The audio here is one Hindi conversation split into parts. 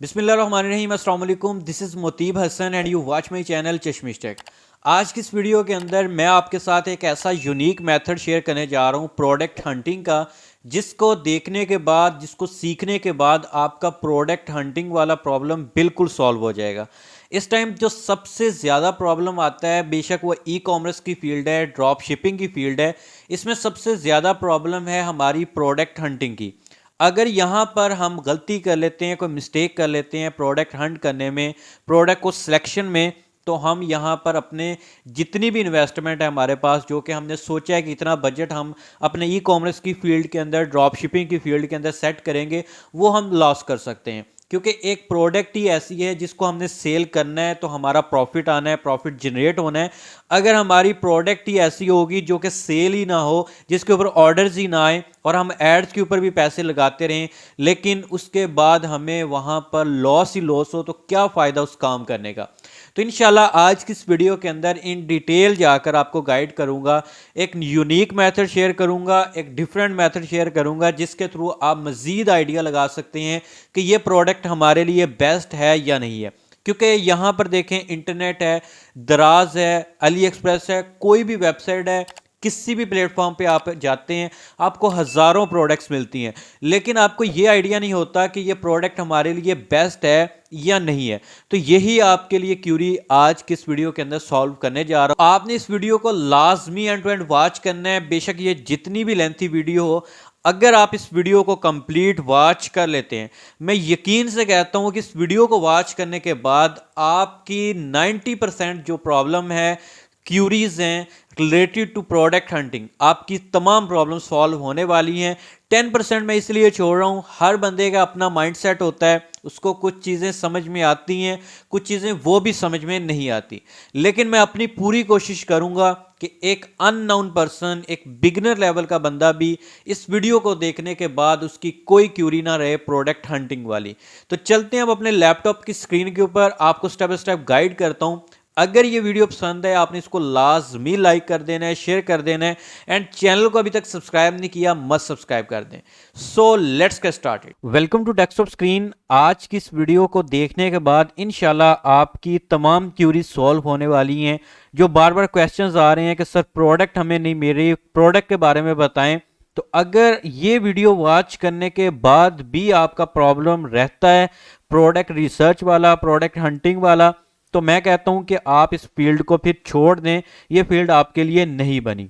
बिस्मिल्लाहिर्रहमानिर्रहीम, अस्सलाम वालेकुम। This is Motib Hasan and you watch my channel Chashmish tech. आज की इस वीडियो के अंदर मैं आपके साथ एक ऐसा यूनिक मेथड शेयर करने जा रहा हूँ प्रोडक्ट हंटिंग का, जिसको देखने के बाद, जिसको सीखने के बाद आपका प्रोडक्ट हंटिंग वाला प्रॉब्लम बिल्कुल सॉल्व हो जाएगा। इस टाइम जो सबसे ज़्यादा प्रॉब्लम आता है, बेशक वो ई कॉमर्स की फील्ड है, ड्रॉप शिपिंग की फील्ड है, इसमें सबसे ज़्यादा प्रॉब्लम है हमारी प्रोडक्ट हंटिंग की। अगर यहाँ पर हम गलती कर लेते हैं, कोई मिस्टेक कर लेते हैं प्रोडक्ट हंट करने में, प्रोडक्ट को सिलेक्शन में, तो हम यहाँ पर अपने जितनी भी इन्वेस्टमेंट है हमारे पास, जो कि हमने सोचा है कि इतना बजट हम अपने ई कॉमर्स की फील्ड के अंदर, ड्रॉप शिपिंग की फील्ड के अंदर सेट करेंगे, वो हम लॉस कर सकते हैं। क्योंकि एक प्रोडक्ट ही ऐसी है जिसको हमने सेल करना है, तो हमारा प्रॉफिट आना है, प्रॉफिट जनरेट होना है। अगर हमारी प्रोडक्ट ही ऐसी होगी जो कि सेल ही ना हो, जिसके ऊपर ऑर्डर्स ही ना आए, और हम एड्स के ऊपर भी पैसे लगाते रहें, लेकिन उसके बाद हमें वहाँ पर लॉस ही लॉस हो, तो क्या फ़ायदा उस काम करने का। तो इंशाल्लाह आज की इस वीडियो के अंदर इन डिटेल जाकर आपको गाइड करूंगा, एक यूनिक मेथड शेयर करूंगा, एक डिफरेंट मेथड शेयर करूंगा, जिसके थ्रू आप मज़ीद आइडिया लगा सकते हैं कि ये प्रोडक्ट हमारे लिए बेस्ट है या नहीं है। क्योंकि यहाँ पर देखें, इंटरनेट है, दराज है, अली एक्सप्रेस है, कोई भी वेबसाइट है, किसी भी प्लेटफॉर्म पे आप जाते हैं, आपको हज़ारों प्रोडक्ट्स मिलती हैं, लेकिन आपको ये आइडिया नहीं होता कि ये प्रोडक्ट हमारे लिए बेस्ट है या नहीं है। तो यही आपके लिए क्यूरी आज की इस वीडियो के अंदर सॉल्व करने जा रहा हूं। आपने इस वीडियो को लाजमी एंड टू एंड वॉच करना है, बेशक ये जितनी भी लेंथी वीडियो हो। अगर आप इस वीडियो को कंप्लीट वॉच कर लेते हैं, मैं यकीन से कहता हूं कि इस वीडियो को वॉच करने के बाद आपकी 90% जो प्रॉब्लम है, क्यूरीज हैं रिलेटेड टू प्रोडक्ट हंटिंग, आपकी तमाम प्रॉब्लम सॉल्व होने वाली हैं। 10% मैं इसलिए छोड़ रहा हूँ, हर बंदे का अपना माइंडसेट होता है, उसको कुछ चीज़ें समझ में आती हैं, कुछ चीज़ें वो भी समझ में नहीं आती। लेकिन मैं अपनी पूरी कोशिश करूँगा कि एक अननोन पर्सन, एक बिगिनर लेवल का बंदा भी इस वीडियो को देखने के बाद उसकी कोई क्यूरी ना रहे प्रोडक्ट हंटिंग वाली। तो चलते हैं अब अपने लैपटॉप की स्क्रीन के ऊपर, आपको स्टेप बाय स्टेप गाइड करता हूँ। अगर ये वीडियो पसंद है, आपने इसको लाजमी लाइक कर देना है, शेयर कर देना है, एंड चैनल को अभी तक सब्सक्राइब नहीं किया, मस्ट सब्सक्राइब कर दें। So let's get started. Welcome to desktop screen. आज की इस वीडियो को देखने के बाद इंशाल्लाह आपकी तमाम क्यूरीज सॉल्व होने वाली हैं। जो बार बार क्वेश्चंस आ रहे हैं कि सर प्रोडक्ट हमें नहीं मिल रही, प्रोडक्ट के बारे में बताएं, तो अगर ये वीडियो वॉच करने के बाद भी आपका प्रॉब्लम रहता है प्रोडक्ट रिसर्च वाला, प्रोडक्ट हंटिंग वाला, तो मैं कहता हूं कि आप इस फील्ड को फिर छोड़ दें, ये फील्ड आपके लिए नहीं बनी।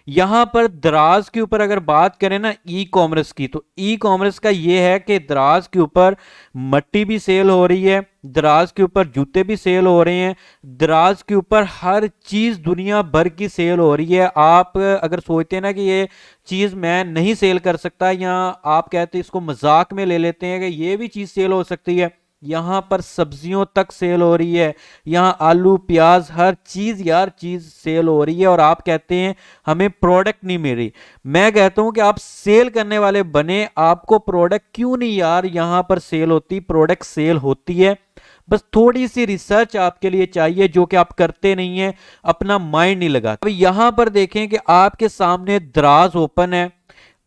यहां पर दराज के ऊपर अगर बात करें ना ई कॉमर्स की, तो ई कॉमर्स का ये है कि दराज के ऊपर मट्टी भी सेल हो रही है, दराज के ऊपर जूते भी सेल हो रहे हैं, दराज के ऊपर हर चीज दुनिया भर की सेल हो रही है। आप अगर सोचते हैं ना कि ये चीज मैं नहीं सेल कर सकता, या आप कहते हैं इसको मजाक में ले लेते हैं कि ये भी चीज सेल हो सकती है, यहाँ पर सब्जियों तक सेल हो रही है, यहाँ आलू प्याज हर चीज यार चीज सेल हो रही है, और आप कहते हैं हमें प्रोडक्ट नहीं मिल रही। मैं कहता हूं कि आप सेल करने वाले बने, आपको प्रोडक्ट क्यों नहीं यार यहाँ पर सेल होती, प्रोडक्ट सेल होती है। बस थोड़ी सी रिसर्च आपके लिए चाहिए, जो कि आप करते नहीं है, अपना माइंड नहीं लगाते। अब यहां पर देखें कि आपके सामने दराज ओपन है।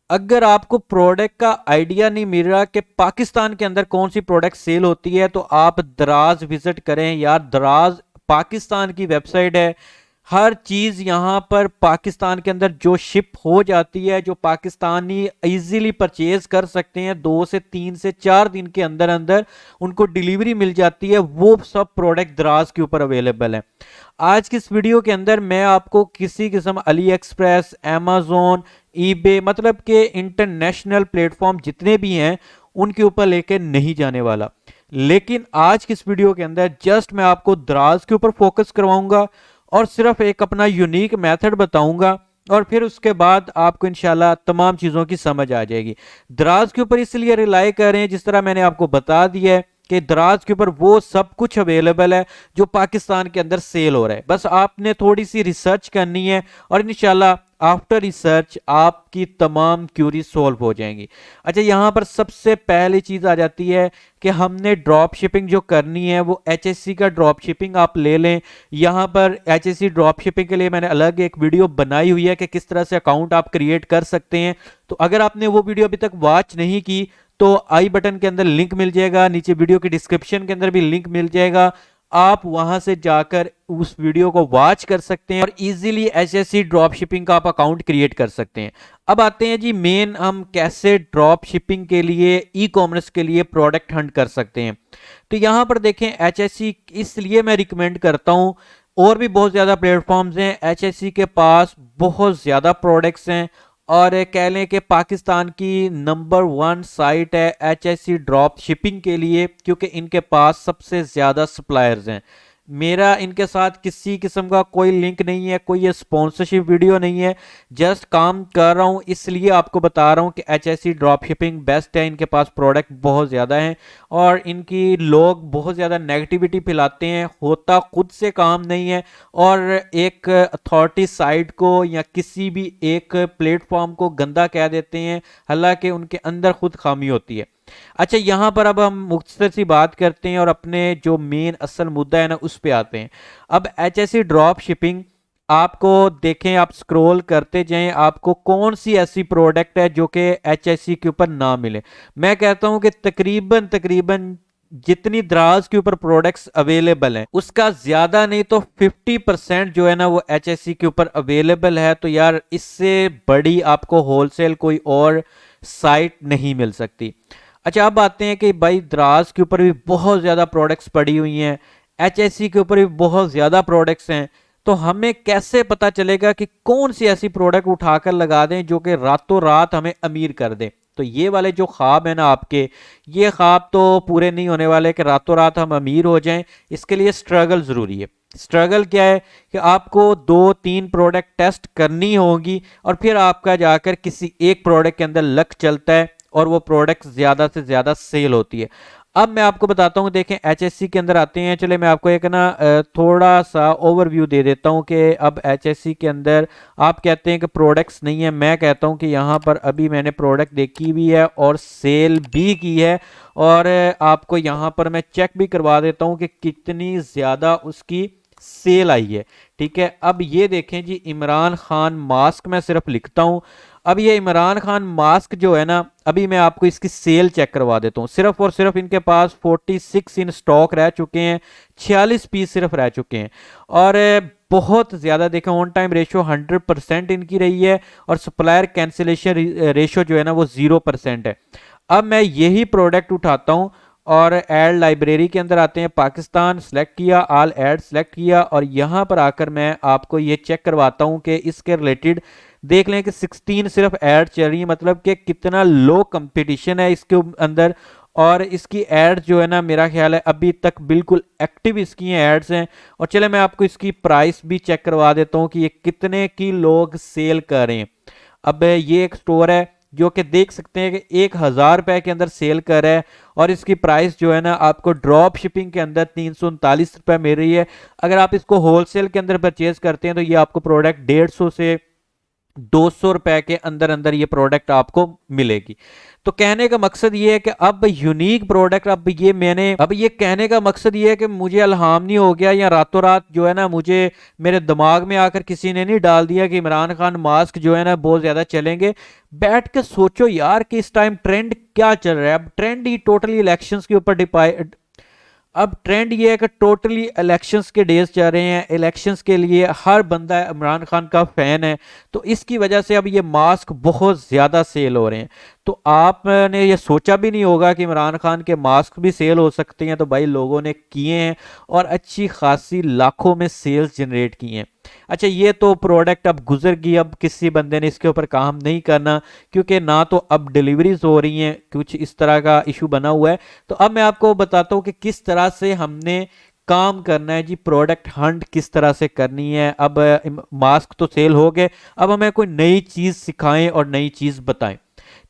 अगर आपको प्रोडक्ट का आइडिया नहीं मिल रहा कि पाकिस्तान के अंदर कौन सी प्रोडक्ट सेल होती है, तो आप दराज विजिट करें यार। दराज पाकिस्तान की वेबसाइट है, हर चीज यहां पर पाकिस्तान के अंदर जो शिप हो जाती है, जो पाकिस्तानी इजीली परचेज कर सकते हैं, 2 से 3 से 4 दिन के अंदर अंदर उनको डिलीवरी मिल जाती है, वो सब प्रोडक्ट दराज के ऊपर अवेलेबल है। आज की इस वीडियो के अंदर मैं आपको किसी किस्म अली एक्सप्रेस, अमेजोन, ईबे, मतलब के इंटरनेशनल प्लेटफॉर्म जितने भी हैं उनके ऊपर लेके नहीं जाने वाला। लेकिन आज की इस वीडियो के अंदर जस्ट मैं आपको दराज के ऊपर फोकस करवाऊंगा और सिर्फ एक अपना यूनिक मेथड बताऊंगा, और फिर उसके बाद आपको इंशाल्लाह तमाम चीज़ों की समझ आ जाएगी। दराज के ऊपर इसलिए रिलाई कर रहे हैं, जिस तरह मैंने आपको बता दिया है कि दराज के ऊपर वो सब कुछ अवेलेबल है जो पाकिस्तान के अंदर सेल हो रहा है। बस आपने थोड़ी सी रिसर्च करनी है, और इंशाल्लाह आफ्टर रिसर्च आपकी तमाम क्यूरी सॉल्व हो जाएंगी। अच्छा, यहाँ पर सबसे पहली चीज़ आ जाती है कि हमने ड्रॉप शिपिंग जो करनी है, वो एचएससी का ड्रॉप शिपिंग आप ले लें। यहाँ पर एचएससी ड्रॉप शिपिंग के लिए मैंने अलग एक वीडियो बनाई हुई है कि किस तरह से अकाउंट आप क्रिएट कर सकते हैं। तो अगर आपने वो वीडियो अभी तक वॉच नहीं की, तो आई बटन के अंदर लिंक मिल जाएगा, नीचे वीडियो के डिस्क्रिप्शन के अंदर भी लिंक मिल जाएगा, आप वहां से जाकर उस वीडियो को वॉच कर सकते हैं और इजीली HSC ड्रॉप शिपिंग का आप अकाउंट क्रिएट कर सकते हैं। अब आते हैं जी मेन, हम कैसे ड्रॉप शिपिंग के लिए, ई कॉमर्स के लिए प्रोडक्ट हंट कर सकते हैं। तो यहां पर देखें HSC इसलिए मैं रिकमेंड करता हूं, और भी बहुत ज़्यादा प्लेटफॉर्म्स हैं, HSC के पास बहुत ज़्यादा प्रोडक्ट्स हैं और कह लें कि पाकिस्तान की नंबर 1 साइट है HSC ड्रॉप शिपिंग के लिए, क्योंकि इनके पास सबसे ज़्यादा सप्लायर्स हैं। मेरा इनके साथ किसी किस्म का कोई लिंक नहीं है, कोई ये स्पॉन्सरशिप वीडियो नहीं है, जस्ट काम कर रहा हूँ इसलिए आपको बता रहा हूँ कि HSC ड्रॉप शिपिंग बेस्ट है। इनके पास प्रोडक्ट बहुत ज़्यादा हैं और इनकी लोग बहुत ज़्यादा नेगेटिविटी फैलाते हैं, होता खुद से काम नहीं है और एक अथॉरिटी साइट को या किसी भी एक प्लेटफॉर्म को गंदा कह देते हैं, हालांकि उनके अंदर खुद खामी होती है। अच्छा, यहां पर अब हम मुख्तसर सी बात करते हैं और अपने जो मेन असल मुद्दा है ना उस पे आते हैं। अब HSC ड्रॉप शिपिंग आपको देखें, आप स्क्रॉल करते जाएं, आपको कौन सी ऐसी प्रोडक्ट है जो कि HSC के ऊपर ना मिले। मैं कहता हूं कि तकरीबन तकरीबन जितनी दराज के ऊपर प्रोडक्ट्स अवेलेबल हैं उसका ज्यादा नहीं तो 50% जो है ना वो HSC के ऊपर अवेलेबल है। तो यार इससे बड़ी आपको होलसेल कोई और साइट नहीं मिल सकती। अच्छा, अब आते हैं कि भाई द्रास के ऊपर भी बहुत ज़्यादा प्रोडक्ट्स पड़ी हुई हैं, HSC के ऊपर भी बहुत ज़्यादा प्रोडक्ट्स हैं, तो हमें कैसे पता चलेगा कि कौन सी ऐसी प्रोडक्ट उठाकर लगा दें जो कि रातों रात हमें अमीर कर दे। तो ये वाले जो ख्वाब है ना आपके, ये ख्वाब तो पूरे नहीं होने वाले कि रातों रात हम अमीर हो जाएं। इसके लिए स्ट्रगल ज़रूरी है। स्ट्रगल क्या है कि आपको 2-3 प्रोडक्ट टेस्ट करनी होगी और फिर आपका जाकर किसी एक प्रोडक्ट के अंदर लक चलता है और वो प्रोडक्ट ज़्यादा से ज़्यादा सेल होती है। अब मैं आपको बताता हूँ, देखें HSC के अंदर आते हैं, चले मैं आपको एक ना थोड़ा सा ओवरव्यू दे देता हूँ कि अब HSC के अंदर आप कहते हैं कि प्रोडक्ट्स नहीं है, मैं कहता हूँ कि यहाँ पर अभी मैंने प्रोडक्ट देखी भी है और सेल भी की है और आपको यहाँ पर मैं चेक भी करवा देता हूँ कि कितनी ज़्यादा उसकी सेल आई है। ठीक है, अब ये देखें जी, इमरान खान मास्क मैं सिर्फ लिखता हूं। अब ये इमरान खान मास्क जो है ना, अभी मैं आपको इसकी सेल चेक करवा देता हूं। सिर्फ और सिर्फ इनके पास 46 इन स्टॉक रह चुके हैं, 46 पीस सिर्फ रह चुके हैं और बहुत ज़्यादा देखें ऑन टाइम रेशो 100% इनकी रही है और सप्लायर कैंसिलेशन रेशो जो है ना वो 0% है। अब मैं यही प्रोडक्ट उठाता हूं और ऐड लाइब्रेरी के अंदर आते हैं, पाकिस्तान सेलेक्ट किया, ऑल ऐड सेलेक्ट किया और यहाँ पर आकर मैं आपको ये चेक करवाता हूँ कि इसके रिलेटेड देख लें कि 16 सिर्फ ऐड चल रही है, मतलब कि कितना लो कंपटीशन है इसके अंदर। और इसकी एड जो है ना मेरा ख्याल है अभी तक बिल्कुल एक्टिव इसकी एड्स हैं। और चले मैं आपको इसकी प्राइस भी चेक करवा देता हूँ कि ये कितने की लोग सेल कर रहे हैं। अब ये एक स्टोर है जो कि देख सकते हैं कि 1000 रुपए के अंदर सेल कर रहा है और इसकी प्राइस जो है ना आपको ड्रॉप शिपिंग के अंदर 339 रुपए मिल रही है। अगर आप इसको होलसेल के अंदर परचेज करते हैं तो ये आपको प्रोडक्ट 150 से 200 रुपए के अंदर अंदर ये प्रोडक्ट आपको मिलेगी। तो कहने का मकसद ये है कि अब यूनिक प्रोडक्ट, अब ये कहने का मकसद ये है कि मुझे अल्हाम नहीं हो गया या रातों रात जो है ना मुझे मेरे दिमाग में आकर किसी ने नहीं डाल दिया कि इमरान खान मास्क जो है ना बहुत ज्यादा चलेंगे। बैठ के सोचो यार कि इस टाइम ट्रेंड क्या चल रहा है। अब ट्रेंड ही टोटली इलेक्शंस के ऊपर डिपेंड, अब ट्रेंड ये है कि टोटली इलेक्शंस के डेज चल रहे हैं, इलेक्शंस के लिए हर बंदा इमरान खान का फैन है, तो इसकी वजह से अब ये मास्क बहुत ज़्यादा सेल हो रहे हैं। तो आपने ये सोचा भी नहीं होगा कि इमरान खान के मास्क भी सेल हो सकते हैं, तो भाई लोगों ने किए हैं और अच्छी खासी लाखों में सेल्स जनरेट की हैं। अच्छा, ये तो प्रोडक्ट अब गुजर गई, अब किसी बंदे ने इसके ऊपर काम नहीं करना क्योंकि ना तो अब डिलीवरीज हो रही हैं, कुछ इस तरह का इशू बना हुआ है। तो अब मैं आपको बताता हूँ कि किस तरह से हमने काम करना है जी, प्रोडक्ट हंट किस तरह से करनी है। अब मास्क तो सेल हो गए, अब हमें कोई नई चीज़ सिखाएं और नई चीज़ बताएं।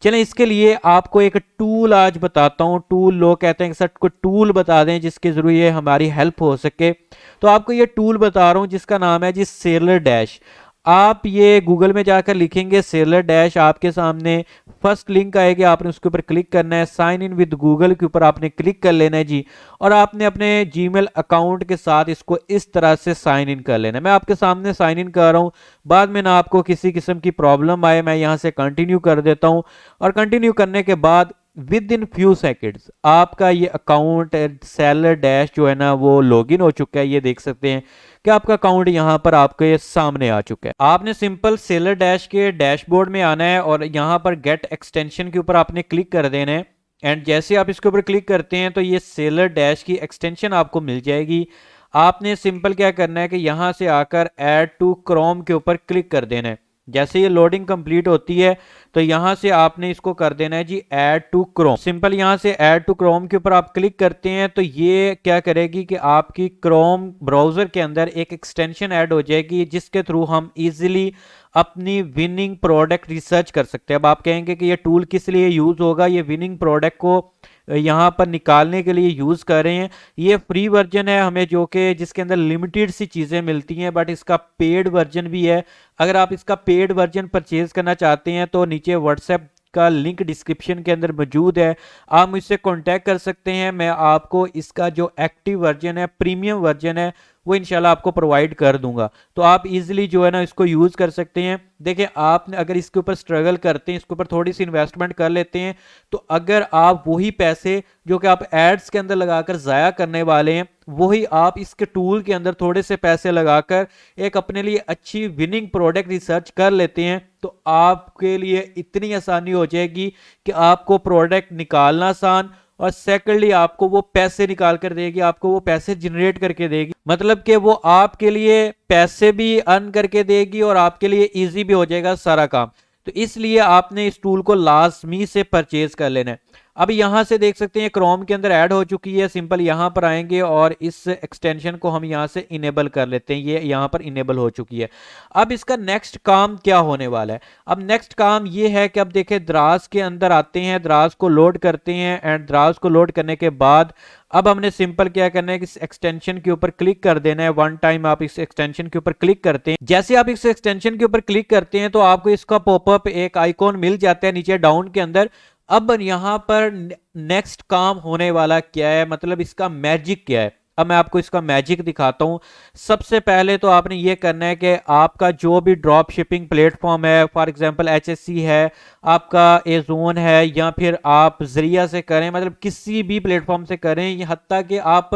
चलें, इसके लिए आपको एक टूल आज बताता हूं। टूल लोग कहते हैं कि सर कोई टूल बता दें जिसके जरिए हमारी हेल्प हो सके, तो आपको ये टूल बता रहा हूं जिसका नाम है जी सेलर डैश। आप ये गूगल में जाकर लिखेंगे सेलर डैश, आपके सामने फर्स्ट लिंक आएगी, आपने उसके ऊपर क्लिक करना है। साइन इन विद गूगल के ऊपर आपने क्लिक कर लेना है जी, और आपने अपने जीमेल अकाउंट के साथ इसको इस तरह से साइन इन कर लेना है। मैं आपके सामने साइन इन कर रहा हूँ, बाद में ना आपको किसी किस्म की प्रॉब्लम आए, मैं यहाँ से कंटिन्यू कर देता हूँ और कंटिन्यू करने के बाद विद इन फ्यू सेकेंड्स आपका ये अकाउंट सेलर डैश जो है ना वो लॉगिन हो चुका है। ये देख सकते हैं कि आपका अकाउंट यहाँ पर आपके सामने आ चुका है। आपने सिंपल सेलर डैश के डैशबोर्ड में आना है और यहाँ पर गेट एक्सटेंशन के ऊपर आपने क्लिक कर देना है। एंड जैसे आप इसके ऊपर क्लिक करते हैं तो ये सेलर डैश की एक्सटेंशन आपको मिल जाएगी। आपने सिंपल क्या करना है कि यहाँ से आकर ऐड टू क्रोम के ऊपर क्लिक कर देना है। जैसे ये लोडिंग कंप्लीट होती है तो यहाँ से आपने इसको कर देना है जी ऐड टू क्रोम। सिंपल यहाँ से ऐड टू क्रोम के ऊपर आप क्लिक करते हैं तो ये क्या करेगी कि आपकी क्रोम ब्राउजर के अंदर एक एक्सटेंशन ऐड हो जाएगी जिसके थ्रू हम इजीली अपनी विनिंग प्रोडक्ट रिसर्च कर सकते हैं। अब आप कहेंगे कि ये टूल किस लिए यूज होगा, ये विनिंग प्रोडक्ट को यहाँ पर निकालने के लिए यूज कर रहे हैं। ये फ्री वर्जन है हमें जो कि जिसके अंदर लिमिटेड सी चीजें मिलती हैं, बट इसका पेड वर्जन भी है। अगर आप इसका पेड वर्जन परचेज करना चाहते हैं तो नीचे व्हाट्सएप का लिंक डिस्क्रिप्शन के अंदर मौजूद है, आप मुझसे कांटेक्ट कर सकते हैं। मैं आपको इसका जो एक्टिव वर्जन है, प्रीमियम वर्जन है, वो इंशाल्लाह आपको प्रोवाइड कर दूंगा। तो आप इजीली जो है ना इसको यूज कर सकते हैं। देखिए आपने अगर इसके ऊपर स्ट्रगल करते हैं, इसके ऊपर थोड़ी सी इन्वेस्टमेंट कर लेते हैं, तो अगर आप वही पैसे जो कि आप एड्स के अंदर लगाकर जाया करने वाले हैं, वही आप इसके टूल के अंदर थोड़े से पैसे लगाकर एक अपने लिए अच्छी विनिंग प्रोडक्ट रिसर्च कर लेते हैं, तो आपके लिए इतनी आसानी हो जाएगी कि आपको प्रोडक्ट निकालना आसान, और सेकंडली आपको वो पैसे निकाल कर देगी, आपको वो पैसे जनरेट करके देगी। मतलब कि वो आपके लिए पैसे भी अर्न करके देगी और आपके लिए इजी भी हो जाएगा सारा काम। तो इसलिए आपने इस टूल को लाजमी से परचेज कर लेना है। अब यहां से देख सकते हैं क्रोम के अंदर ऐड हो चुकी है। सिंपल यहां पर आएंगे और इस एक्सटेंशन को हम यहां से इनेबल कर लेते हैं। ये यहां पर इनेबल हो चुकी है। अब इसका नेक्स्ट काम क्या होने वाला है? अब नेक्स्ट काम ये है कि अब देखें द्राज के अंदर आते हैं, द्राज को लोड करते हैं, एंड द्राज को लोड करने के बाद अब हमने सिंपल क्या करना है कि इस एक्सटेंशन के ऊपर क्लिक कर देना है। वन टाइम आप इस एक्सटेंशन के ऊपर क्लिक करते हैं, जैसे आप इस एक्सटेंशन के ऊपर क्लिक करते हैं तो आपको इसका पॉपअप एक आइकॉन मिल जाता है नीचे डाउन के अंदर। अब यहां पर नेक्स्ट काम होने वाला क्या है, मतलब इसका मैजिक क्या है? अब मैं आपको इसका मैजिक दिखाता हूं। सबसे पहले तो आपने ये करना है कि आपका जो भी ड्रॉप शिपिंग प्लेटफॉर्म है, फॉर एग्जांपल HSC है, आपका एजोन है, या फिर आप जरिया से करें, मतलब किसी भी प्लेटफॉर्म से करें, ये हत्ता कि आप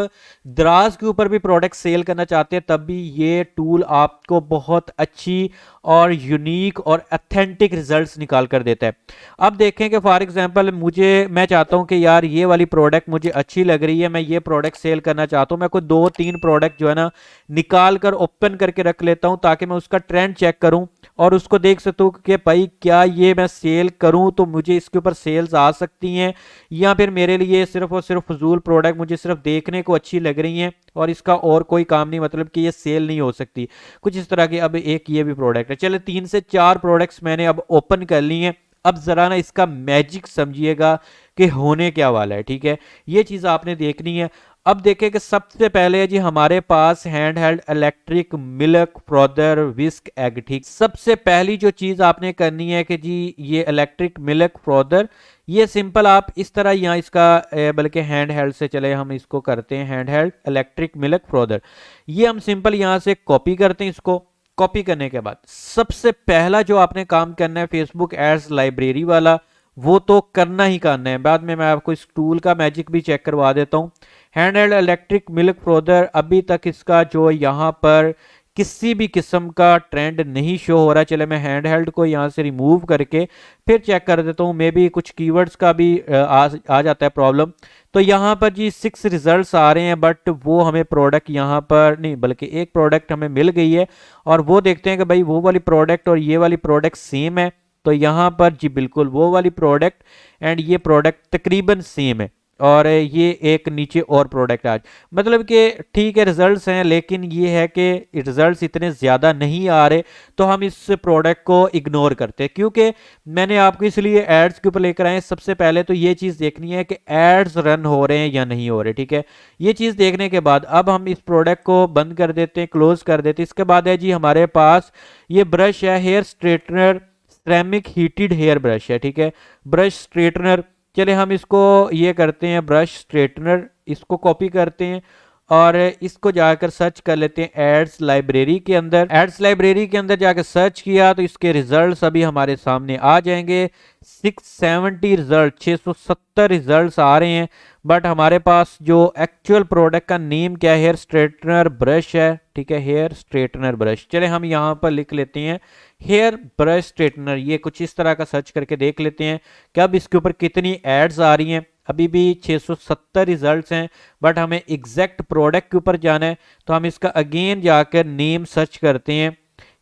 द्राज के ऊपर भी प्रोडक्ट सेल करना चाहते हैं, तब भी ये टूल आपको बहुत अच्छी और यूनिक और अथेंटिक रिजल्ट्स निकाल कर देता है। अब देखें कि फॉर एग्जांपल मैं चाहता हूं कि यार ये वाली प्रोडक्ट मुझे अच्छी लग रही है, मैं ये प्रोडक्ट सेल करना चाहता हूं। मैं कोई 2-3 प्रोडक्ट जो है ना निकाल कर ओपन करके रख लेता हूं ताकि मैं उसका ट्रेंड चेक करूं और उसको देख सकता हूं कि भाई क्या ये मैं सेल करूं तो मुझे इसके ऊपर सेल्स आ सकती हैं, या फिर मेरे लिए सिर्फ और सिर्फ फजूल प्रोडक्ट मुझे सिर्फ देखने को अच्छी लग रही हैं और इसका और कोई काम नहीं, मतलब कि ये सेल नहीं हो सकती, कुछ इस तरह की। अब एक ये भी प्रोडक्ट है, चले 3 से 4 प्रोडक्ट्स मैंने अब ओपन कर ली हैं। अब जरा ना इसका मैजिक समझिएगा कि होने क्या वाला है, ठीक है? ये चीज आपने देखनी है। अब देखें कि सबसे पहले जी हमारे पास हैंड हेल्ड इलेक्ट्रिक मिल्क फ्रॉदर विस्क एग, ठीक। सबसे पहली जो चीज आपने करनी है कि जी ये इलेक्ट्रिक मिल्क फ्रॉदर, ये सिंपल आप इस तरह यहाँ इसका बल्कि हैंड हेल्ड से चले हम इसको करते हैं हैंड हेल्ड इलेक्ट्रिक मिल्क फ्रॉदर। ये हम सिंपल यहाँ से कॉपी करते हैं। इसको कॉपी करने के बाद सबसे पहला जो आपने काम करना है फेसबुक एड्स लाइब्रेरी वाला, वो तो करना ही करना है। बाद में मैं आपको इस टूल का मैजिक भी चेक करवा देता हूँ। हैंड हेल्ड इलेक्ट्रिक मिल्क फ्रॉदर, अभी तक इसका जो यहाँ पर किसी भी किस्म का ट्रेंड नहीं शो हो रहा। चले मैं हैंड हेल्ड को यहाँ से रिमूव करके फिर चेक कर देता हूँ, मे बी कुछ कीवर्ड्स का भी आ जाता है प्रॉब्लम। तो यहाँ पर जी 6 रिजल्ट्स आ रहे हैं, बट वो हमें प्रोडक्ट यहाँ पर नहीं, बल्कि एक प्रोडक्ट हमें मिल गई है और वो देखते हैं कि भाई वो वाली प्रोडक्ट और ये वाली प्रोडक्ट सेम है। तो यहाँ पर जी बिल्कुल वो वाली प्रोडक्ट एंड ये प्रोडक्ट तकरीबन सेम है, और ये एक नीचे और प्रोडक्ट आज, मतलब कि ठीक है रिजल्ट्स हैं, लेकिन ये है कि रिजल्ट्स इतने ज़्यादा नहीं आ रहे, तो हम इस प्रोडक्ट को इग्नोर करते हैं। क्योंकि मैंने आपको इसलिए एड्स के ऊपर लेकर आए, सबसे पहले तो ये चीज़ देखनी है कि एड्स रन हो रहे हैं या नहीं हो रहे, ठीक है? ये चीज़ देखने के बाद अब हम इस प्रोडक्ट को बंद कर देते हैं, क्लोज कर देते हैं। इसके बाद है जी हमारे पास ये ब्रश है, hair straightener ceramic heated hair brush है, ठीक है? ब्रश स्ट्रेटनर, चले हम इसको ये करते हैं ब्रश स्ट्रेटनर, इसको कॉपी करते हैं और इसको जाकर सर्च कर लेते हैं एड्स लाइब्रेरी के अंदर। एड्स लाइब्रेरी के अंदर जाकर सर्च किया तो इसके रिजल्ट्स अभी हमारे सामने आ जाएंगे। 670 रिजल्ट, 670 रिजल्ट्स आ रहे हैं। बट हमारे पास जो एक्चुअल प्रोडक्ट का नेम क्या है, हेयर स्ट्रेटनर ब्रश है, ठीक है, हेयर स्ट्रेटनर ब्रश। चले हम यहाँ पर लिख लेते हैं हेयर ब्रश स्ट्रेटनर, ये कुछ इस तरह का सर्च करके देख लेते हैं कि अब इसके ऊपर कितनी एड्स आ रही हैं। अभी भी 670 रिजल्ट्स हैं, बट हमें एग्जैक्ट प्रोडक्ट के ऊपर जाना है तो हम इसका अगेन जाकर नेम सर्च करते हैं,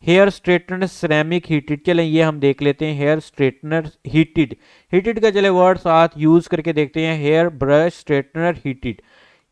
हेयर स्ट्रेटनर सिरेमिक हीटेड। चलें ये हम देख लेते हैं हेयर स्ट्रेटनर हीटेड। हीटेड का चले वर्ड साथ यूज करके देखते हैं, हेयर ब्रश स्ट्रेटनर हीटेड।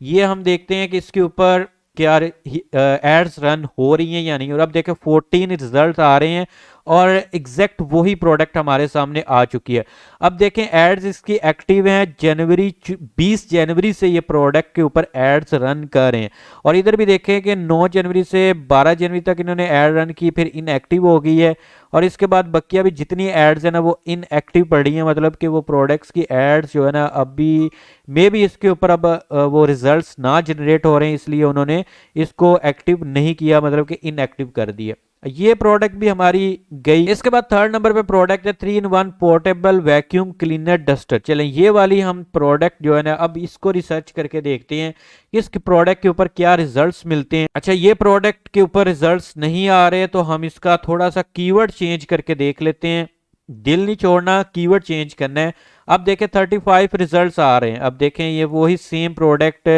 ये हम देखते हैं कि इसके ऊपर क्या एड्स रन हो रही हैं या नहीं। और अब देखें 14 रिजल्ट आ रहे हैं और एग्जैक्ट वही प्रोडक्ट हमारे सामने आ चुकी है। अब देखें एड्स इसकी एक्टिव हैं जनवरी 20 जनवरी से ये प्रोडक्ट के ऊपर एड्स रन कर रहे हैं। और इधर भी देखें कि 9 जनवरी से 12 जनवरी तक इन्होंने एड रन की, फिर इनएक्टिव हो गई है। और इसके बाद बकिया भी जितनी एड्स है ना वो इनएक्टिव पड़ी हैं, मतलब कि वो प्रोडक्ट्स की एड्स जो है ना अभी मे भी इसके ऊपर अब वो रिजल्ट्स ना जनरेट हो रहे हैं, इसलिए उन्होंने इसको एक्टिव नहीं किया, मतलब कि इनएक्टिव कर दिया। ये प्रोडक्ट भी हमारी गई। इसके बाद थर्ड नंबर पे प्रोडक्ट है 3-in-1 portable vacuum cleaner duster. चलें ये वाली हम प्रोडक्ट जो है ना अब इसको रिसर्च करके देखते हैं इस प्रोडक्ट के ऊपर क्या रिजल्ट्स मिलते हैं। अच्छा ये प्रोडक्ट के ऊपर रिजल्ट्स नहीं आ रहे तो हम इसका थोड़ा सा कीवर्ड चेंज करके देख लेते हैं। दिल नहीं छोड़ना, कीवर्ड चेंज करना है। अब देखें 35 रिजल्ट्स आ रहे हैं। अब देखें ये वही सेम प्रोडक्ट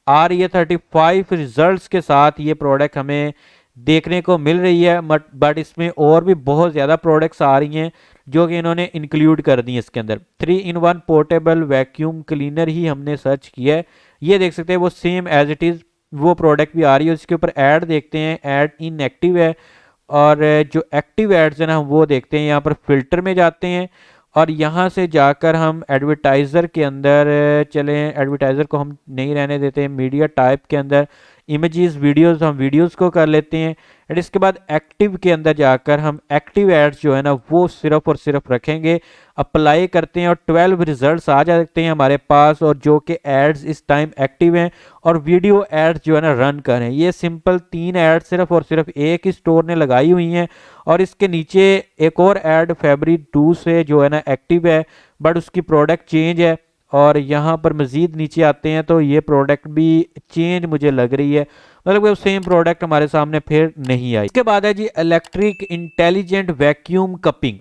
आ रही है 35 रिजल्ट्स के साथ ये प्रोडक्ट हमें देखने को मिल रही है। बट इसमें और भी बहुत ज़्यादा प्रोडक्ट्स आ रही हैं जो कि इन्होंने इंक्लूड कर दी है इसके अंदर। 3-in-1 पोर्टेबल वैक्यूम क्लीनर ही हमने सर्च किया है। ये देख सकते हैं वो सेम एज इट इज़ वो प्रोडक्ट भी आ रही है। इसके ऊपर ऐड देखते हैं, ऐड इनएक्टिव है। और जो एक्टिव एड्स है ना हम वो देखते हैं, यहाँ पर फिल्टर में जाते हैं और यहाँ से जाकर हम एडवर्टाइज़र के अंदर चलें। एडवर्टाइज़र को हम नहीं रहने देते हैं, मीडिया टाइप के अंदर इमेजेस वीडियोस, हम वीडियोस को कर लेते हैं। एंड इसके बाद एक्टिव के अंदर जाकर हम एक्टिव एड्स जो है ना वो सिर्फ और सिर्फ रखेंगे, अप्लाई करते हैं और 12 रिजल्ट्स आ जाते हैं हमारे पास, और जो कि एड्स इस टाइम एक्टिव हैं और वीडियो एड्स जो है ना रन कर रहे हैं। ये सिंपल 3 एड्स सिर्फ और सिर्फ एक ही स्टोर ने लगाई हुई हैं। और इसके नीचे एक और एड फरवरी 2 से जो है ना एक्टिव है, बट उसकी प्रोडक्ट चेंज है। और यहाँ पर मज़ीद नीचे आते हैं तो ये प्रोडक्ट भी चेंज मुझे लग रही है, मतलब वो सेम प्रोडक्ट हमारे सामने फिर नहीं आई। इसके बाद है जी इलेक्ट्रिक इंटेलिजेंट वैक्यूम कपिंग।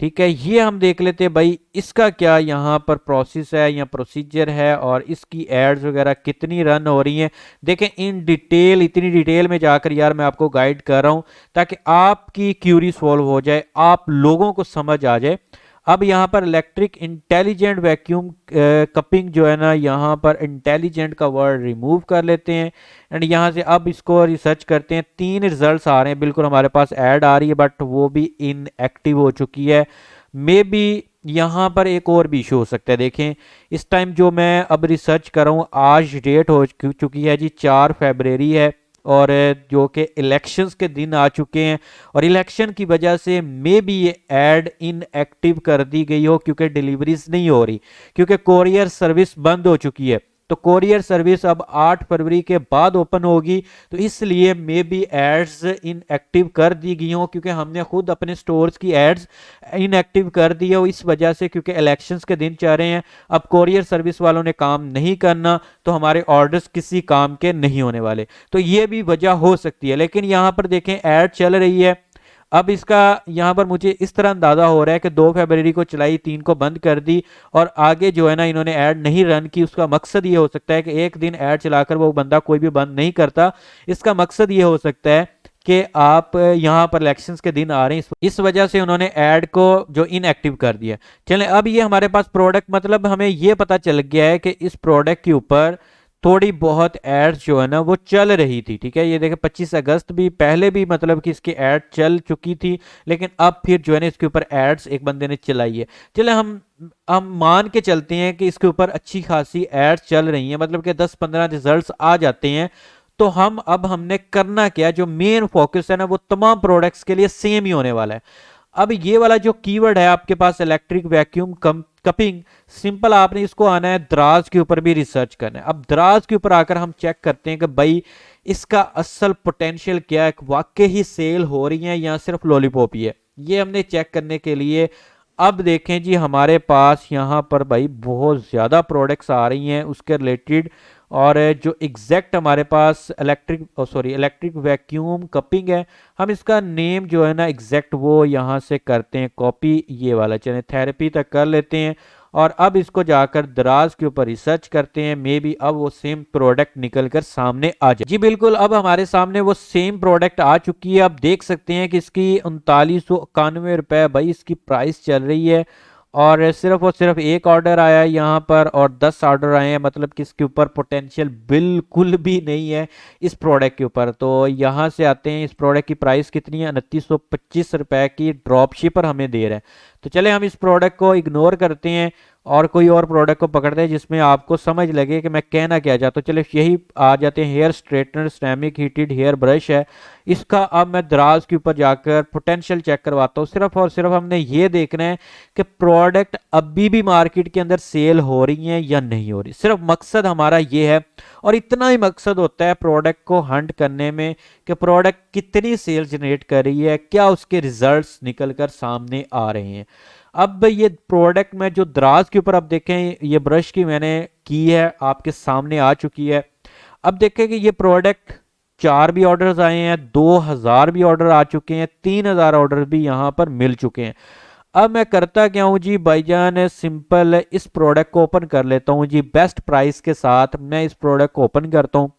ठीक है, ये हम देख लेते हैं भाई इसका क्या यहाँ पर प्रोसेस है या प्रोसीजर है और इसकी एड्स वगैरह कितनी रन हो रही हैं। देखें इन डिटेल, इतनी डिटेल में जाकर यार मैं आपको गाइड कर रहा हूँ ताकि आपकी क्यूरी सॉल्व हो जाए, आप लोगों को समझ आ जाए। अब यहाँ पर इलेक्ट्रिक इंटेलिजेंट वैक्यूम कपिंग जो है ना, यहाँ पर इंटेलिजेंट का वर्ड रिमूव कर लेते हैं एंड यहाँ से अब इसको रिसर्च करते हैं। 3 रिजल्ट्स आ रहे हैं, बिल्कुल हमारे पास ऐड आ रही है बट वो भी इनएक्टिव हो चुकी है। मे बी यहाँ पर एक और भी इशू हो सकता है। देखें इस टाइम जो मैं अब रिसर्च कर रहा हूँ, आज डेट हो चुकी है जी 4 फरवरी है और जो कि इलेक्शंस के दिन आ चुके हैं और इलेक्शन की वजह से मे बी ये ऐड इनएक्टिव कर दी गई हो क्योंकि डिलीवरीज नहीं हो रही, क्योंकि कोरियर सर्विस बंद हो चुकी है। तो कोरियर सर्विस अब 8 फरवरी के बाद ओपन होगी, तो इसलिए मे बी एड्स इनएक्टिव कर दी गई हो, क्योंकि हमने खुद अपने स्टोर्स की एड्स इनएक्टिव कर दी हो इस वजह से, क्योंकि इलेक्शंस के दिन चल रहे हैं। अब कोरियर सर्विस वालों ने काम नहीं करना तो हमारे ऑर्डर्स किसी काम के नहीं होने वाले, तो ये भी वजह हो सकती है। लेकिन यहाँ पर देखें ऐड चल रही है। अब इसका यहाँ पर मुझे इस तरह अंदाजा हो रहा है कि 2 फरवरी को चलाई, 3 को बंद कर दी और आगे जो है ना इन्होंने ऐड नहीं रन की। उसका मकसद ये हो सकता है कि एक दिन ऐड चलाकर वो बंदा कोई भी बंद नहीं करता। इसका मकसद ये हो सकता है कि आप यहाँ पर इलेक्शंस के दिन आ रहे हैं, इस वजह से उन्होंने ऐड को जो इनएक्टिव कर दिया। चलें अब ये हमारे पास प्रोडक्ट, मतलब हमें ये पता चल गया है कि इस प्रोडक्ट के ऊपर थोड़ी बहुत एड्स जो है ना वो चल रही थी। ठीक है, ये देखें 25 अगस्त भी पहले भी मतलब कि इसकी एड चल चुकी थी, लेकिन अब फिर जो है ना इसके ऊपर एड्स एक बंदे ने चलाई है। चले हम मान के चलते हैं कि इसके ऊपर अच्छी खासी एड्स चल रही हैं, मतलब कि 10-15 रिजल्ट्स आ जाते हैं। तो हमने करना क्या, जो मेन फोकस है ना वो तमाम प्रोडक्ट्स के लिए सेम ही होने वाला है। अब ये वाला जो कीवर्ड है आपके पास इलेक्ट्रिक वैक्यूम कपिंग, सिंपल आपने इसको आना है दराज के ऊपर भी रिसर्च करना है। अब दराज के ऊपर आकर हम चेक करते हैं कि भाई इसका असल पोटेंशियल क्या है, वाकई ही सेल हो रही है या सिर्फ लॉलीपॉप ही है। ये हमने चेक करने के लिए अब देखें जी हमारे पास यहाँ पर भाई बहुत ज़्यादा प्रोडक्ट्स आ रही हैं उसके रिलेटेड, और जो एग्जैक्ट हमारे पास इलेक्ट्रिक वैक्यूम कपिंग है, हम इसका नेम जो है ना एग्जैक्ट वो यहाँ से करते हैं कॉपी, ये वाला चले थेरेपी तक कर लेते हैं, और अब इसको जाकर दराज के ऊपर रिसर्च करते हैं। मे बी अब वो सेम प्रोडक्ट निकल कर सामने आ जाए। जी बिल्कुल, अब हमारे सामने वो सेम प्रोडक्ट आ चुकी है। अब देख सकते हैं कि इसकी 3991 रुपये भाई इसकी प्राइस चल रही है, और सिर्फ एक ऑर्डर आया है यहाँ पर और 10 ऑर्डर आए हैं, मतलब कि इसके ऊपर पोटेंशियल बिल्कुल भी नहीं है इस प्रोडक्ट के ऊपर। तो यहाँ से आते हैं, इस प्रोडक्ट की प्राइस कितनी है, 2925 रुपये की ड्रॉप शिपर हमें दे रहे हैं। तो चले हम इस प्रोडक्ट को इग्नोर करते हैं और कोई और प्रोडक्ट को पकड़ते हैं जिसमें आपको समझ लगे कि मैं कहना क्या चाहता हूँ। चले यही आ जाते हैं, hair straightener ceramic heated hair brush है। इसका अब मैं दराज के ऊपर जाकर पोटेंशियल चेक करवाता हूँ। सिर्फ और सिर्फ हमने ये देखना है कि प्रोडक्ट अभी भी मार्केट के अंदर सेल हो रही है या नहीं हो रही, सिर्फ मकसद हमारा ये है। और इतना ही मकसद होता है प्रोडक्ट को हंट करने में कि प्रोडक्ट कितनी सेल जनरेट कर रही है, क्या उसके रिजल्ट्स निकल कर सामने आ रहे हैं। अब ये प्रोडक्ट में जो दराज के ऊपर आप देखें, ये ब्रश की मैंने की है आपके सामने आ चुकी है। अब देखें कि ये प्रोडक्ट 4 भी ऑर्डर्स आए हैं, 2000 भी ऑर्डर आ चुके हैं, 3000 ऑर्डर भी यहाँ पर मिल चुके हैं। अब मैं करता क्या हूँ जी भाईजान, सिंपल इस प्रोडक्ट को ओपन कर लेता हूँ जी बेस्ट प्राइस के साथ। मैं इस प्रोडक्ट को ओपन करता हूँ।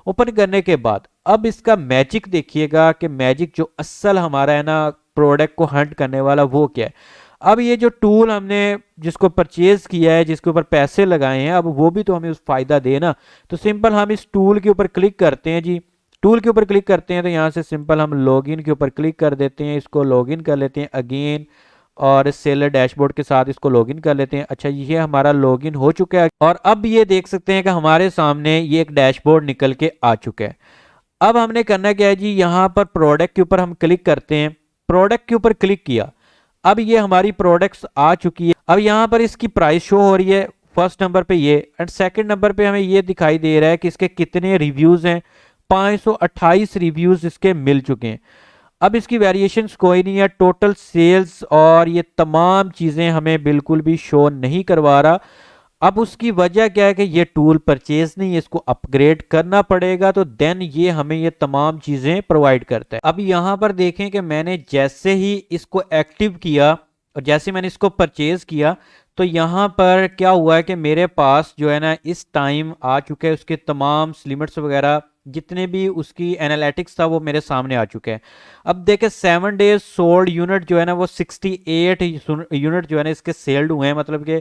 ओपन करने के बाद अब इसका मैजिक देखिएगा कि मैजिक जो असल हमारा है ना प्रोडक्ट को हंट करने वाला वो क्या है। अब ये जो टूल हमने जिसको परचेज किया है, जिसके ऊपर पैसे लगाए हैं, अब वो भी तो हमें उस फायदा दे ना। तो सिंपल हम इस टूल के ऊपर क्लिक करते हैं जी। टूल के ऊपर क्लिक करते हैं तो यहाँ से सिंपल हम लॉगिन के ऊपर क्लिक कर देते हैं, इसको लॉगिन कर लेते हैं अगेन, और सेलर डैशबोर्ड के साथ इसको लॉगिन कर लेते हैं। अच्छा, ये हमारा लॉगिन हो चुका है, और अब ये देख सकते हैं कि हमारे सामने ये एक डैशबोर्ड निकल के आ चुका है। अब हमने करना क्या है जी, यहाँ पर प्रोडक्ट के ऊपर हम क्लिक करते हैं। प्रोडक्ट के ऊपर क्लिक किया, अब ये हमारी प्रोडक्ट्स आ चुकी है। अब यहाँ पर इसकी प्राइस शो हो रही है फर्स्ट नंबर पे ये, एंड सेकंड नंबर पे हमें ये दिखाई दे रहा है कि इसके कितने रिव्यूज हैं। 528 रिव्यूज इसके मिल चुके हैं। अब इसकी वेरिएशंस कोई नहीं है, टोटल सेल्स और ये तमाम चीजें हमें बिल्कुल भी शो नहीं करवा रहा। अब उसकी वजह क्या है कि ये टूल परचेज नहीं है, इसको अपग्रेड करना पड़ेगा, तो देन ये हमें ये तमाम चीजें प्रोवाइड करता है। अब यहाँ पर देखें कि मैंने जैसे ही इसको एक्टिव किया और जैसे मैंने इसको परचेज किया, तो यहाँ पर क्या हुआ है कि मेरे पास जो है ना इस टाइम आ चुके हैं उसके तमाम लिमिट्स वगैरह, जितने भी उसकी एनालिटिक्स था वो मेरे सामने आ चुके हैं। अब देखें 7 डेज सोल्ड यूनिट जो है ना वो 68 यूनिट जो है ना इसके सेल्ड हुए हैं, मतलब कि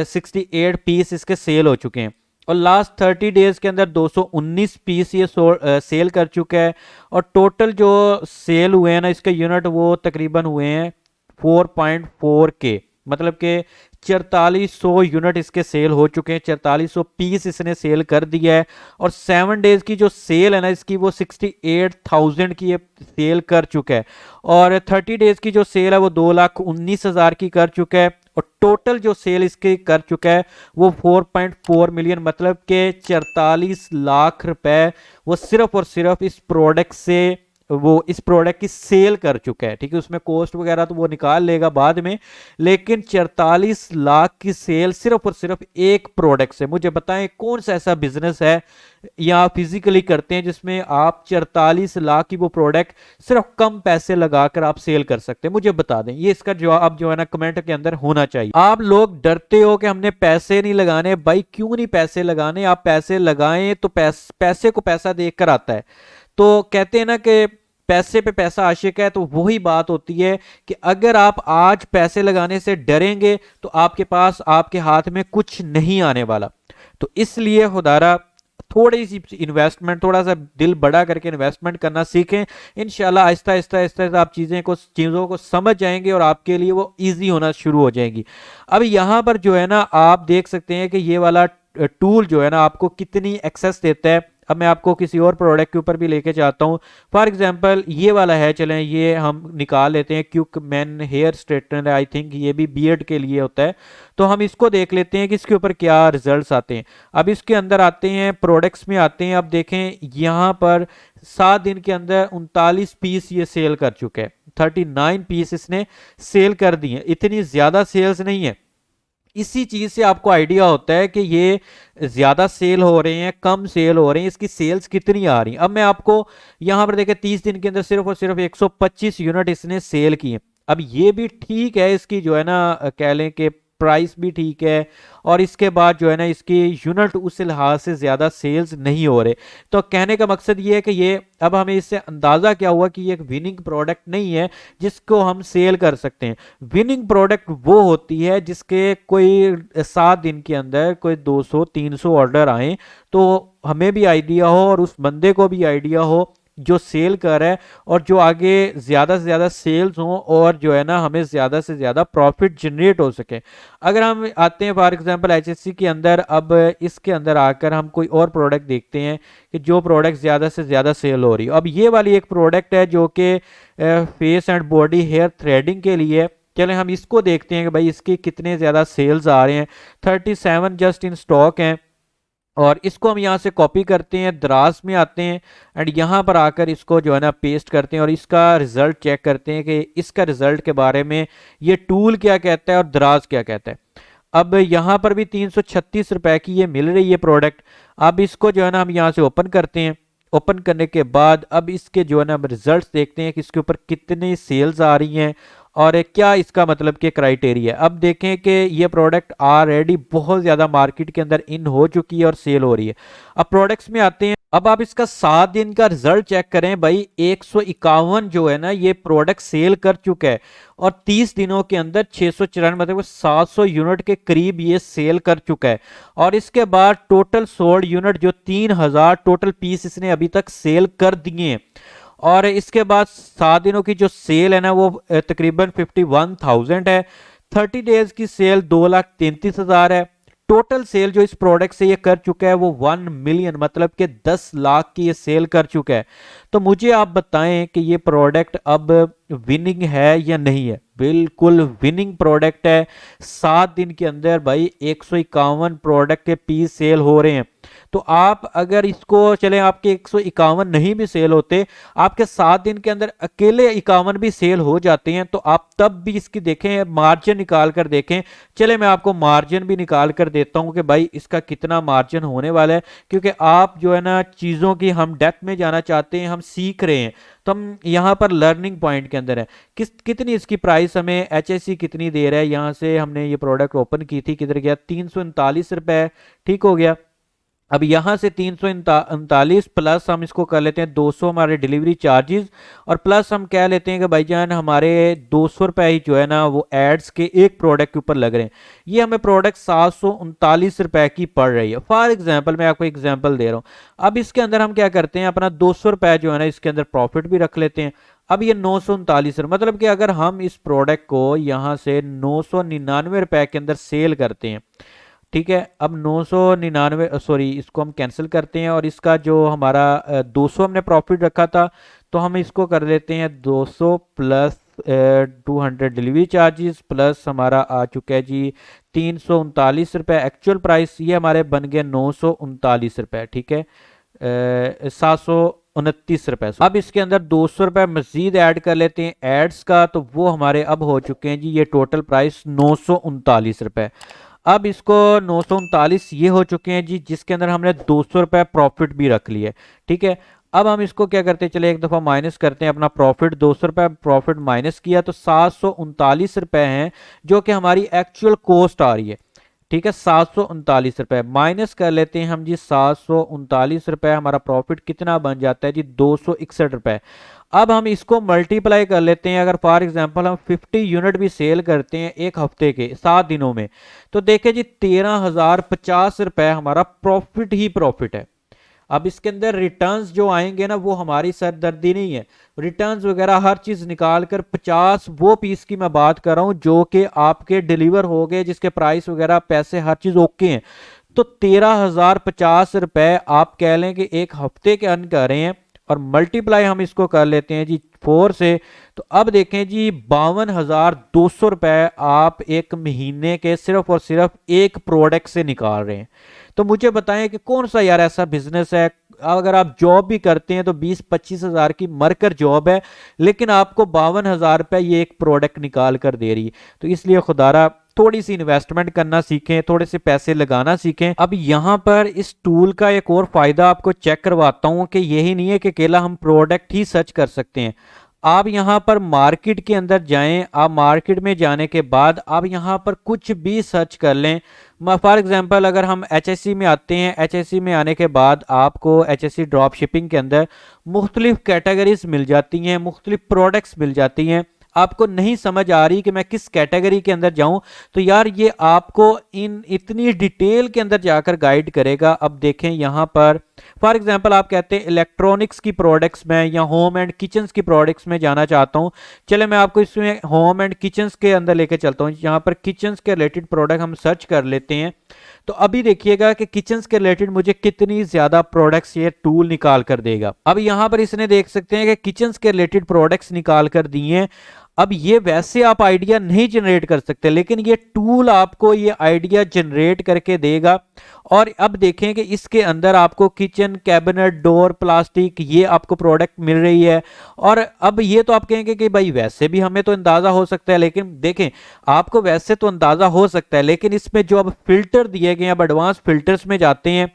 68 पीस इसके सेल हो चुके हैं। और लास्ट 30 डेज के अंदर 219 पीस ये सेल कर चुका है। और टोटल जो सेल हुए हैं ना इसके यूनिट वो तकरीबन हुए हैं 4.4 के, मतलब कि 4400 यूनिट इसके सेल हो चुके हैं, 4400 पीस इसने सेल कर दिया है। और 7 डेज की जो सेल है ना इसकी वो 68,000 की सेल कर चुका है। और 30 डेज की जो सेल है वो 2,19,000 की कर चुका है। और टोटल जो सेल इसके कर चुका है वो 4.4 मिलियन, मतलब के 44 लाख रुपए वो सिर्फ और सिर्फ इस प्रोडक्ट से वो इस प्रोडक्ट की सेल कर चुका है। ठीक है, उसमें कॉस्ट वगैरह तो वो निकाल लेगा बाद में, लेकिन 44 लाख की सेल सिर्फ और सिर्फ एक प्रोडक्ट से। मुझे बताएं कौन सा ऐसा बिजनेस है या आप फिजिकली करते हैं जिसमें आप 44 लाख की वो प्रोडक्ट सिर्फ कम पैसे लगाकर आप सेल कर सकते हैं? मुझे बता दें, ये इसका जवाब जो है ना कमेंट के अंदर होना चाहिए। आप लोग डरते हो कि हमने पैसे नहीं लगाने, भाई क्यों नहीं पैसे लगाने, आप पैसे लगाएं तो पैसे को पैसा देकर आता है। तो कहते हैं ना कि पैसे पे पैसा आशिक है, तो वही बात होती है कि अगर आप आज पैसे लगाने से डरेंगे तो आपके पास आपके हाथ में कुछ नहीं आने वाला। तो इसलिए खुदारा थोड़ी सी इन्वेस्टमेंट, थोड़ा सा दिल बड़ा करके इन्वेस्टमेंट करना सीखें। इंशाल्लाह आहिस्ता आहिस्ता आहिस्ता आप चीज़ों को समझ जाएंगे और आपके लिए वो ईजी होना शुरू हो जाएंगी। अब यहाँ पर जो है ना आप देख सकते हैं कि ये वाला टूल जो है ना आपको कितनी एक्सेस देता है। अब मैं आपको किसी और प्रोडक्ट के ऊपर भी लेके जाता हूँ। फॉर एग्जांपल ये वाला है, चलें ये हम निकाल लेते हैं, क्यूक मैन हेयर स्ट्रेटनर है, आई थिंक ये भी बियर्ड के लिए होता है। तो हम इसको देख लेते हैं कि इसके ऊपर क्या रिजल्ट्स आते हैं। अब इसके अंदर आते हैं, प्रोडक्ट्स में आते हैं। अब देखें यहाँ पर 7 दिन के अंदर 39 पीस ये सेल कर चुके हैं, 39 पीस इसने सेल कर दिए। इतनी ज्यादा सेल्स नहीं है। इसी चीज से आपको आइडिया होता है कि ये ज्यादा सेल हो रहे हैं, कम सेल हो रहे हैं, इसकी सेल्स कितनी आ रही हैं। अब मैं आपको यहां पर देखें 30 दिन के अंदर सिर्फ और सिर्फ 125 यूनिट इसने सेल किए। अब ये भी ठीक है, इसकी जो है ना कह लें कि प्राइस भी ठीक है, और इसके बाद जो है ना इसकी यूनिट उस लिहाज से ज्यादा सेल्स नहीं हो रहे। तो कहने का मकसद ये है कि ये अब हमें इससे अंदाजा क्या हुआ कि ये एक विनिंग प्रोडक्ट नहीं है जिसको हम सेल कर सकते हैं। विनिंग प्रोडक्ट वो होती है जिसके कोई 7 दिन के अंदर कोई 200-300 ऑर्डर आए, तो हमें भी आइडिया हो और उस बंदे को भी आइडिया हो जो सेल कर रहा है, और जो आगे ज्यादा से ज्यादा सेल्स हो और जो है ना हमें ज्यादा से ज्यादा प्रॉफिट जनरेट हो सके। अगर हम आते हैं फॉर एग्जांपल एचएससी के अंदर, अब इसके अंदर आकर हम कोई और प्रोडक्ट देखते हैं कि जो प्रोडक्ट ज्यादा से ज्यादा सेल हो रही है। अब ये वाली एक प्रोडक्ट है जो कि face and body hair threading के लिए। चलें हम इसको देखते हैं कि भाई इसके कितने ज्यादा सेल्स आ रहे हैं। 37 जस्ट इन स्टॉक हैं, और इसको हम यहाँ से कॉपी करते हैं, दराज में आते हैं एंड यहाँ पर आकर इसको जो है ना पेस्ट करते हैं और इसका रिजल्ट चेक करते हैं कि इसका रिजल्ट के बारे में ये टूल क्या कहता है और दराज क्या कहता है। अब यहाँ पर भी 336 रुपए की ये मिल रही है प्रोडक्ट। अब इसको जो है ना हम यहाँ से ओपन करते हैं। ओपन करने के बाद अब इसके जो है ना रिजल्ट्स देखते हैं कि इसके ऊपर कितनी सेल्स आ रही हैं और क्या इसका मतलब कि क्राइटेरिया। अब देखें कि ये प्रोडक्ट ऑलरेडी बहुत ज़्यादा मार्केट के अंदर इन हो चुकी है और सेल हो रही है। अब प्रोडक्ट्स में आते हैं। अब आप इसका 7 दिन का रिजल्ट चेक करें भाई, 151 जो है ना ये प्रोडक्ट सेल कर चुका है, और 30 दिनों के अंदर 694 मतलब 700 यूनिट के करीब ये सेल कर चुका है। और इसके बाद टोटल सोल्ड यूनिट जो 3000 टोटल पीस इसने अभी तक सेल कर दिए हैं। और इसके बाद 7 दिनों की जो सेल है ना वो तकरीबन 51,000 है। 30 डेज की सेल 2,33,000 है। टोटल सेल जो इस प्रोडक्ट से ये कर चुका है वो 1 मिलियन मतलब कि 10 लाख की ये सेल कर चुका है। तो मुझे आप बताएं कि ये प्रोडक्ट अब विनिंग है या नहीं है। बिल्कुल विनिंग प्रोडक्ट है। 7 दिन के अंदर भाई 151 प्रोडक्ट के पीस सेल हो रहे हैं। तो आप अगर इसको चले आपके 151 नहीं भी सेल होते, आपके 7 दिन के अंदर अकेले 51 भी सेल हो जाते हैं, तो आप तब भी इसकी देखें मार्जिन निकाल कर देखें। चले मैं आपको मार्जिन भी निकाल कर देता हूं कि भाई इसका कितना मार्जिन होने वाला है, क्योंकि आप जो है ना चीज़ों की हम डेप्थ में जाना चाहते हैं, हम सीख रहे हैं, तो हम यहाँ पर लर्निंग पॉइंट के अंदर है। कितनी इसकी प्राइस हमें एचएससी कितनी दे रहा है। यहाँ से हमने ये प्रोडक्ट ओपन की थी, किधर गया, 339 रुपए, ठीक हो गया। अब यहाँ से 339 प्लस हम इसको कर लेते हैं 200 हमारे डिलीवरी चार्जेस, और प्लस हम कह लेते हैं कि भाईजान हमारे 200 रुपये ही जो है ना वो एड्स के एक प्रोडक्ट के ऊपर लग रहे हैं। ये हमें प्रोडक्ट 739 रुपए की पड़ रही है। फॉर एग्जांपल मैं आपको एग्जांपल दे रहा हूँ। अब इसके अंदर हम क्या करते हैं, अपना 200 रुपये जो है ना इसके अंदर प्रॉफिट भी रख लेते हैं। अब ये 939 मतलब कि अगर हम इस प्रोडक्ट को यहाँ से 999 रुपए के अंदर सेल करते हैं, ठीक है। अब 999 सॉरी इसको हम कैंसिल करते हैं, और इसका जो हमारा 200 हमने प्रॉफिट रखा था, तो हम इसको कर लेते हैं 200 प्लस 200 डिलीवरी चार्जेस प्लस हमारा आ चुका है जी 339 रुपये एक्चुअल प्राइस। ये हमारे बन गए 939 रुपये, ठीक है, 729 रुपए। अब इसके अंदर 200 रुपए मजीद ऐड कर लेते हैं एड्स का, तो वो हमारे अब हो चुके हैं जी ये टोटल प्राइस 939 रुपए। अब इसको 939 ये हो चुके हैं जी, जिसके अंदर हमने 200 रुपए प्रॉफिट भी रख लिया, ठीक है। अब हम इसको क्या करते हैं, चले एक दफा माइनस करते हैं अपना प्रॉफिट, 200 रुपए प्रॉफिट माइनस किया तो 739 रुपए हैं जो कि हमारी एक्चुअल कॉस्ट आ रही है, ठीक है। 739 रुपए माइनस कर लेते हैं हम जी 739 रुपए, हमारा प्रॉफिट कितना बन जाता है जी 261 रुपए। अब हम इसको मल्टीप्लाई कर लेते हैं। अगर फॉर एग्जांपल हम 50 यूनिट भी सेल करते हैं एक हफ्ते के 7 दिनों में, तो देखिए जी 13,050 रुपए हमारा प्रॉफिट ही प्रॉफिट है। अब इसके अंदर रिटर्न्स जो आएंगे ना वो हमारी सरदर्दी नहीं है। रिटर्न्स वगैरह हर चीज निकाल कर 50 वो पीस की मैं बात कर रहा हूं जो कि आपके डिलीवर हो गए, जिसके प्राइस वगैरह पैसे हर चीज ओके हैं। तो 13,050 रुपए आप कह लें कि एक हफ्ते के अर्न कर रहे हैं, और मल्टीप्लाई हम इसको कर लेते हैं जी 4 से, तो अब देखें जी 52,200 रुपए आप एक महीने के सिर्फ और सिर्फ एक प्रोडक्ट से निकाल रहे हैं। तो मुझे बताएं कि कौन सा यार ऐसा बिजनेस है, अगर आप जॉब भी करते हैं तो 20-25 हजार की मरकर जॉब है, लेकिन आपको 52,000 रुपए ये एक प्रोडक्ट निकाल कर दे रही है। तो इसलिए खुदारा थोड़ी सी इन्वेस्टमेंट करना सीखें, थोड़े से पैसे लगाना सीखें। अब यहाँ पर इस टूल का एक और फायदा आपको चेक करवाता हूँ कि यही नहीं है कि अकेला हम प्रोडक्ट ही सर्च कर सकते हैं। आप यहाँ पर मार्केट के अंदर जाएं, आप मार्केट में जाने के बाद आप यहाँ पर कुछ भी सर्च कर लें। फॉर एग्जांपल अगर हम एचएससी में आते हैं, एचएससी में आने के बाद आपको एचएससी ड्रॉप शिपिंग के अंदर मुख्तलिफ कैटेगरीज मिल जाती हैं, मुख्तलिफ प्रोडक्ट्स मिल जाती हैं। आपको नहीं समझ आ रही कि मैं किस कैटेगरी के अंदर जाऊं, तो यार ये आपको इन इतनी डिटेल के अंदर जाकर गाइड करेगा। अब देखें यहाँ पर फॉर एग्जांपल आप कहते हैं इलेक्ट्रॉनिक्स की प्रोडक्ट्स में या होम एंड किचन्स की प्रोडक्ट्स में जाना चाहता हूं। चले मैं आपको इसमें होम एंड किचन्स के अंदर लेके चलता हूं। यहाँ पर किचन्स के रिलेटेड प्रोडक्ट हम सर्च कर लेते हैं। तो अभी देखिएगा कि किचन्स के रिलेटेड मुझे कितनी ज्यादा प्रोडक्ट्स ये टूल निकाल कर देगा। अब यहाँ पर इसने देख सकते हैं कि किचन्स के रिलेटेड प्रोडक्ट्स निकाल कर दिए हैं। अब ये वैसे आप आइडिया नहीं जनरेट कर सकते, लेकिन ये टूल आपको ये आइडिया जनरेट करके देगा। और अब देखें कि इसके अंदर आपको किचन कैबिनेट, डोर, प्लास्टिक ये आपको प्रोडक्ट मिल रही है। और अब ये तो आप कहेंगे कि भाई वैसे भी हमें तो अंदाजा हो सकता है, लेकिन देखें आपको वैसे तो अंदाजा हो सकता है, लेकिन इसमें जो अब फिल्टर दिए गए हैं, अब एडवांस फिल्टर्स में जाते हैं।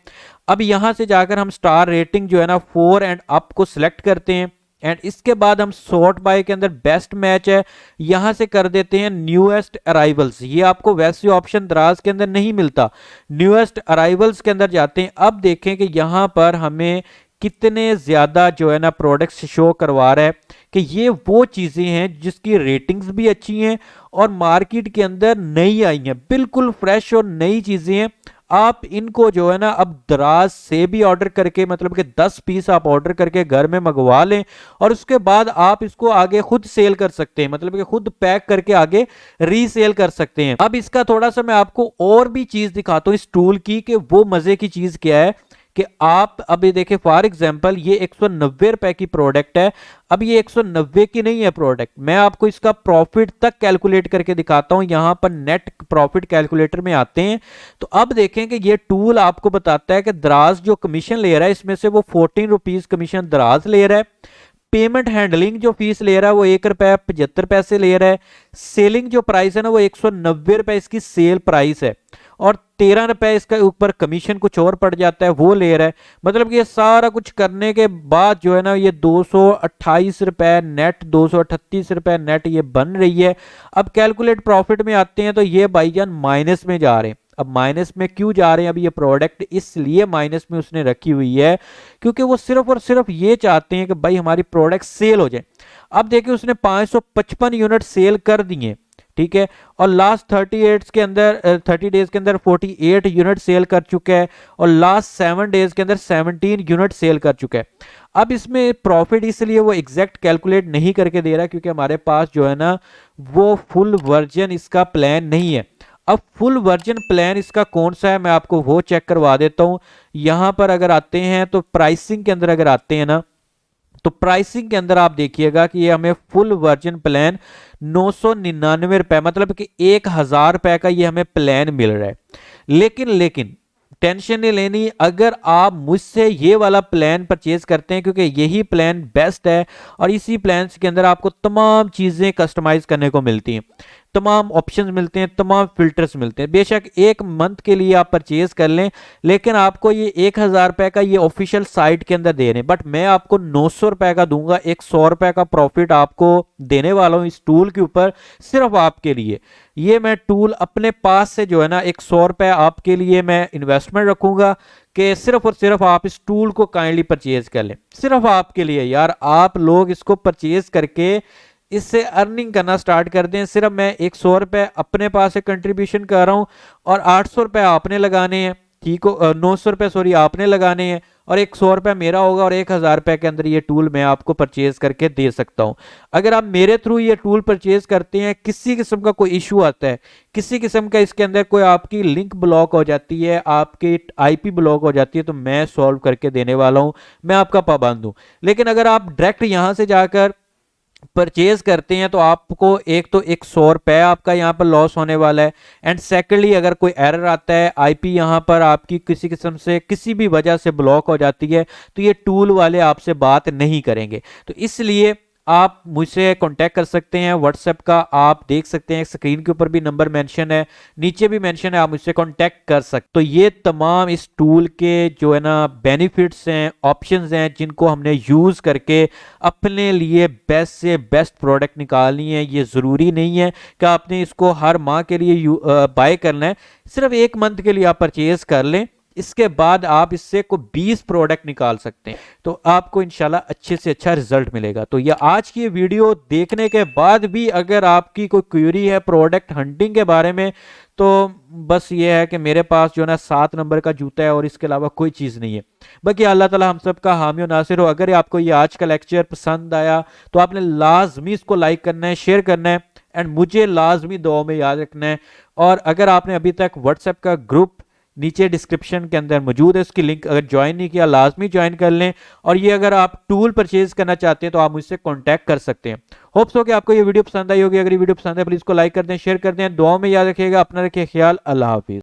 अब यहां से जाकर हम स्टार रेटिंग जो है ना 4 एंड अप को सिलेक्ट करते हैं, एंड इसके बाद हम सॉर्ट बाय के अंदर बेस्ट मैच है, यहां से कर देते हैं न्यूएस्ट अराइवल्स। ये आपको वैसे ऑप्शन दराज के अंदर नहीं मिलता, न्यूएस्ट अराइवल्स के अंदर जाते हैं। अब देखें कि यहां पर हमें कितने ज्यादा जो है ना प्रोडक्ट्स शो करवा रहा है कि ये वो चीजें हैं जिसकी रेटिंग्स भी अच्छी हैं और मार्केट के अंदर नई आई हैं, बिल्कुल फ्रेश और नई चीजें हैं। आप इनको जो है ना अब दराज से भी ऑर्डर करके, मतलब कि 10 पीस आप ऑर्डर करके घर में मंगवा लें, और उसके बाद आप इसको आगे खुद सेल कर सकते हैं, मतलब कि खुद पैक करके आगे रीसेल कर सकते हैं। अब इसका थोड़ा सा मैं आपको और भी चीज दिखाता हूं इस टूल की, कि वो मजे की चीज क्या है कि आप अभी देखें फॉर एग्जांपल ये 190 रुपए की प्रोडक्ट है। अब ये 190 की नहीं है प्रोडक्ट, मैं आपको इसका प्रॉफिट तक कैलकुलेट करके दिखाता हूं। यहां पर नेट प्रॉफिट कैलकुलेटर में आते हैं, तो अब देखें कि ये टूल आपको बताता है कि दराज जो कमीशन ले रहा है इसमें से वो 14 रुपीज कमीशन दराज ले रहा है। पेमेंट हैंडलिंग जो फीस ले रहा है वो 1 रुपया 75 पैसे ले रहा है। सेलिंग जो प्राइस है ना वो 190 रुपए इसकी सेल प्राइस है, और 13 रुपए इसका ऊपर कमीशन कुछ और पड़ जाता है वो ले रहा है। मतलब कि ये सारा कुछ करने के बाद जो है ना ये 228 रुपए नेट, 238 रुपए नेट ये बन रही है। अब कैलकुलेट प्रॉफिट में आते हैं तो ये भाईजान माइनस में जा रहे हैं। अब माइनस में क्यों जा रहे हैं, अब ये प्रोडक्ट इसलिए माइनस में उसने रखी हुई है क्योंकि वो सिर्फ और सिर्फ ये चाहते हैं कि भाई हमारी प्रोडक्ट सेल हो जाए। अब देखिए उसने 555 यूनिट सेल कर दिए, ठीक है, और लास्ट 30 डेज के अंदर 48 यूनिट सेल कर चुका है, और लास्ट 7 डेज के अंदर 17 यूनिट सेल कर चुका है। अब इसमें प्रॉफिट इसलिए वो एग्जैक्ट कैलकुलेट नहीं करके दे रहा क्योंकि हमारे पास जो है ना वो फुल वर्जन इसका प्लान नहीं है। अब फुल वर्जन प्लान इसका कौन सा है मैं आपको वो चेक करवा देता हूं। यहां पर अगर आते हैं तो प्राइसिंग के अंदर अगर आते हैं ना, तो प्राइसिंग के अंदर आप देखिएगा कि ये हमें फुल वर्जन प्लान 999 रुपए, मतलब कि 1000 रुपए का ये हमें प्लान मिल रहा है। लेकिन टेंशन नहीं लेनी, अगर आप मुझसे ये वाला प्लान परचेज करते हैं क्योंकि यही प्लान बेस्ट है और इसी प्लान के अंदर आपको तमाम चीजें कस्टमाइज करने को मिलती हैं, तमाम ऑप्शंस मिलते हैं, तमाम फिल्टर्स मिलते हैं। बेशक 1 मंथ के लिए आप परचेज कर लें, लेकिन आपको ये 1000 रुपए का ये ऑफिशियल साइट के अंदर दे रहे हैं, बट मैं आपको 900 रुपए का दूंगा। 100 रुपए का प्रॉफिट आपको देने वाला हूं इस टूल के ऊपर, सिर्फ आपके लिए। ये मैं टूल अपने पास से जो है ना 100 रुपए आपके लिए मैं इन्वेस्टमेंट रखूंगा कि सिर्फ और सिर्फ आप इस टूल को काइंडली परचेज कर लें, सिर्फ आपके लिए। यार आप लोग इसको परचेज करके इससे अर्निंग करना स्टार्ट कर दें। सिर्फ मैं 100 रुपए अपने पास से कंट्रीब्यूशन कर रहा हूं और 800 रुपए आपने लगाने हैं, ठीक हो, 900 रुपए सॉरी आपने लगाने हैं और एक 100 रुपये मेरा होगा और 1000 रुपये के अंदर ये टूल मैं आपको परचेज करके दे सकता हूँ। अगर आप मेरे थ्रू ये टूल परचेज करते हैं, किसी किस्म का कोई इशू आता है, किसी किस्म का इसके अंदर कोई आपकी लिंक ब्लॉक हो जाती है, आपकी आईपी ब्लॉक हो जाती है, तो मैं सॉल्व करके देने वाला हूं, मैं आपका पाबंद हूं। लेकिन अगर आप डायरेक्ट यहां से जाकर परचेज करते हैं तो आपको एक तो 100 रुपये आपका यहाँ पर लॉस होने वाला है, एंड सेकेंडली अगर कोई एरर आता है, आईपी यहाँ पर आपकी किसी किस्म से किसी भी वजह से ब्लॉक हो जाती है, तो ये टूल वाले आपसे बात नहीं करेंगे। तो इसलिए आप मुझसे कांटेक्ट कर सकते हैं। व्हाट्सएप का आप देख सकते हैं, स्क्रीन के ऊपर भी नंबर मेंशन है, नीचे भी मेंशन है, आप मुझसे कांटेक्ट कर सकते। तो ये तमाम इस टूल के जो है ना बेनिफिट्स हैं, ऑप्शंस हैं, जिनको हमने यूज़ करके अपने लिए बेस्ट से बेस्ट प्रोडक्ट निकालनी है। ये ज़रूरी नहीं है कि आपने इसको हर माह के लिए बाय करना है, सिर्फ 1 मंथ के लिए आप परचेज कर लें, इसके बाद आप इससे को 20 प्रोडक्ट निकाल सकते हैं, तो आपको इंशाल्लाह अच्छे से अच्छा रिजल्ट मिलेगा। तो ये आज की वीडियो देखने के बाद भी अगर आपकी कोई क्वेरी है प्रोडक्ट हंटिंग के बारे में, तो बस ये है कि मेरे पास जो है ना 7 नंबर का जूता है और इसके अलावा कोई चीज़ नहीं है। बाकी अल्लाह ताला हम सब का हामी और नासिर हो। अगर आपको ये आज का लेक्चर पसंद आया तो आपने लाजमी इसको लाइक करना है, शेयर करना है, एंड मुझे लाजमी दुआ में याद रखना है। और अगर आपने अभी तक व्हाट्सएप का ग्रुप नीचे डिस्क्रिप्शन के अंदर मौजूद है, उसकी लिंक अगर ज्वाइन नहीं किया लाजमी ज्वाइन कर लें। और ये अगर आप टूल परचेज करना चाहते हैं तो आप मुझसे कांटेक्ट कर सकते हैं। होप्स हो कि आपको ये वीडियो पसंद आई होगी। अगर ये वीडियो पसंद है प्लीज को लाइक कर दें, शेयर कर दें, दुआओं में याद रखिएगा, अपना रखिए ख्याल। अल्लाह हाफिज।